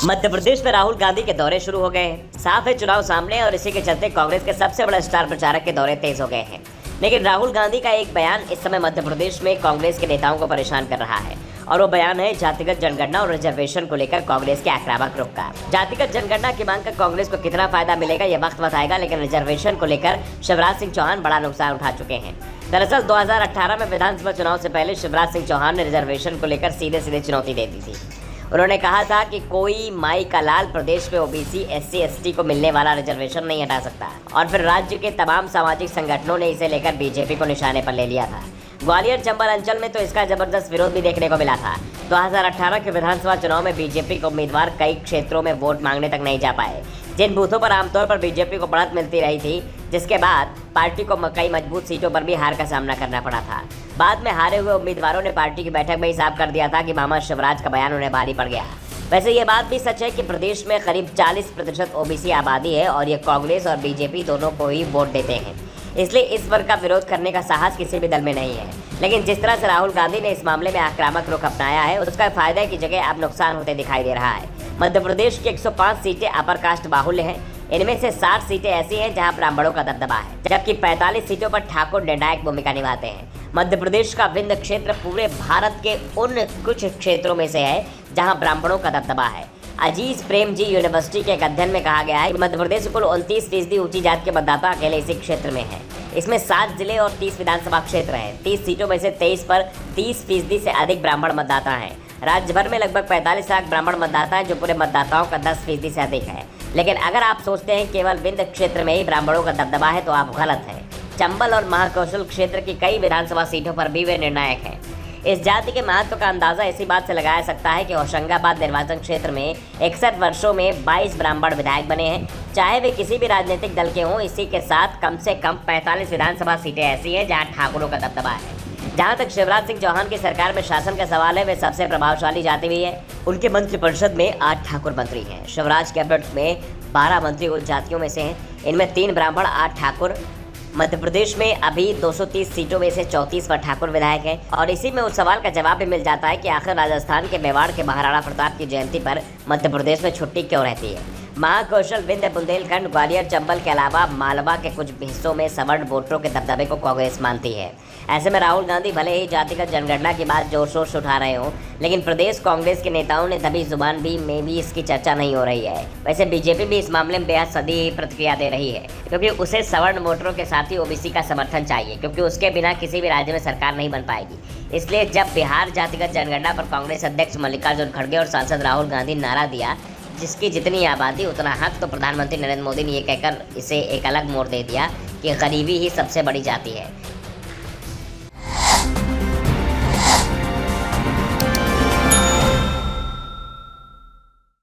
मध्य प्रदेश में राहुल गांधी के दौरे शुरू हो गए हैं। साफ है चुनाव सामने है और इसी के चलते कांग्रेस के सबसे बड़े स्टार प्रचारक के दौरे तेज हो गए हैं। लेकिन राहुल गांधी का एक बयान इस समय मध्य प्रदेश में कांग्रेस के नेताओं को परेशान कर रहा है और वो बयान है जातिगत जनगणना और रिजर्वेशन को लेकर कांग्रेस के आक्रामक रुख का। जातिगत जनगणना की मांग का कांग्रेस को कितना फायदा मिलेगा ये वक्त बताएगा, लेकिन रिजर्वेशन को लेकर शिवराज सिंह चौहान बड़ा नुकसान उठा चुके हैं। दरअसल 2018 में विधानसभा चुनाव से पहले शिवराज सिंह चौहान ने रिजर्वेशन को लेकर सीधे सीधे चुनौती दे दी थी। उन्होंने कहा था कि कोई माई का लाल प्रदेश में ओबीसी SC/ST को मिलने वाला रिजर्वेशन नहीं हटा सकता और फिर राज्य के तमाम सामाजिक संगठनों ने इसे लेकर बीजेपी को निशाने पर ले लिया था। ग्वालियर चंबल अंचल में तो इसका जबरदस्त विरोध भी देखने को मिला था। 2018 के विधानसभा चुनाव में बीजेपी के उम्मीदवार कई क्षेत्रों में वोट मांगने तक नहीं जा पाए, जिन बूथों पर आमतौर पर बीजेपी को बढ़त मिलती रही थी, जिसके बाद पार्टी को कई मजबूत सीटों पर भी हार का सामना करना पड़ा था। बाद में हारे हुए उम्मीदवारों ने पार्टी की बैठक में ही साफ कर दिया था कि मामा शिवराज का बयान उन्हें भारी पड़ गया। वैसे ये बात भी सच है कि प्रदेश में करीब 40% ओबीसी आबादी है और ये कांग्रेस और बीजेपी दोनों को ही वोट देते हैं, इसलिए इस वर्ग का विरोध करने का साहस किसी भी दल में नहीं है। लेकिन जिस तरह से राहुल गांधी ने इस मामले में आक्रामक रुख अपनाया है, उसका फायदे की जगह अब नुकसान होते दिखाई दे रहा है। मध्य प्रदेश की 105 सीटें अपर कास्ट बाहुल्य हैं। इनमें से 60 सीटें ऐसी हैं जहां ब्राह्मणों का दबदबा है, जबकि 45 सीटों पर ठाकुर निर्णायक भूमिका निभाते हैं। मध्य प्रदेश का विंध्य क्षेत्र पूरे भारत के उन कुछ क्षेत्रों में से है जहां ब्राह्मणों का दबदबा है। अजीज प्रेम जी यूनिवर्सिटी के एक अध्ययन में कहा गया है कि मध्य प्रदेश में कुल 29% ऊंची जात के मतदाता अकेले इसी क्षेत्र में हैं। इसमें 7 जिले और 30 विधानसभा क्षेत्र हैं। 30 सीटों में से 23 पर 30% से अधिक ब्राह्मण मतदाता हैं। राज्य भर में लगभग 45 लाख ब्राह्मण मतदाता हैं, जो पूरे मतदाताओं का 10% से अधिक है। लेकिन अगर आप सोचते हैं केवल विंध्य क्षेत्र में ही ब्राह्मणों का दबदबा है तो आप गलत हैं। चंबल और महाकौशल क्षेत्र की कई विधानसभा सीटों पर भी वे निर्णायक हैं। इस जाति के महत्व का अंदाजा इसी बात से लगाया सकता है कि होशंगाबाद निर्वाचन क्षेत्र में 61 वर्षों में 22 ब्राह्मण विधायक बने हैं, चाहे वे किसी भी राजनीतिक दल के हों। इसी के साथ कम से कम 45 विधानसभा सीटें ऐसी हैं जहां ठाकुरों का दबदबा है। जहां तक शिवराज सिंह चौहान की सरकार में शासन का सवाल है, वे सबसे प्रभावशाली जाति भी है। उनके मंत्रिपरिषद में 8 ठाकुर मंत्री हैं। शिवराज कैबिनेट में 12 मंत्री उन जातियों में से हैं, इनमें 3 ब्राह्मण 8 ठाकुर। मध्य प्रदेश में अभी 230 सीटों में से 34 पर ठाकुर विधायक हैं और इसी में उस सवाल का जवाब भी मिल जाता है कि आखिर राजस्थान के मेवाड़ के महाराणा प्रताप की जयंती पर मध्य प्रदेश में छुट्टी क्यों रहती है। महाकौशल, विंध्य, बुंदेलखंड, ग्वालियर, चंबल के अलावा मालवा के कुछ हिस्सों में सवर्ण वोटरों के दबदबे को कांग्रेस मानती है। ऐसे में राहुल गांधी भले ही जातिगत जनगणना की बात जोर शोर से उठा रहे हों, लेकिन प्रदेश कांग्रेस के नेताओं ने दबी जुबान में भी इसकी चर्चा नहीं हो रही है। वैसे बीजेपी भी इस मामले में बेहद सदी प्रतिक्रिया दे रही है, क्योंकि उसे सवर्ण वोटरों के साथ ही ओबीसी का समर्थन चाहिए, क्योंकि उसके बिना किसी भी राज्य में सरकार नहीं बन पाएगी। इसलिए जब बिहार जातिगत जनगणना पर कांग्रेस अध्यक्ष मल्लिकार्जुन खड़गे और सांसद राहुल गांधी नारा दिया, जिसकी जितनी आबादी उतना हक, तो प्रधानमंत्री नरेंद्र मोदी ने ये कहकर इसे एक अलग मोड़ दे दिया कि गरीबी ही सबसे बड़ी जाति है।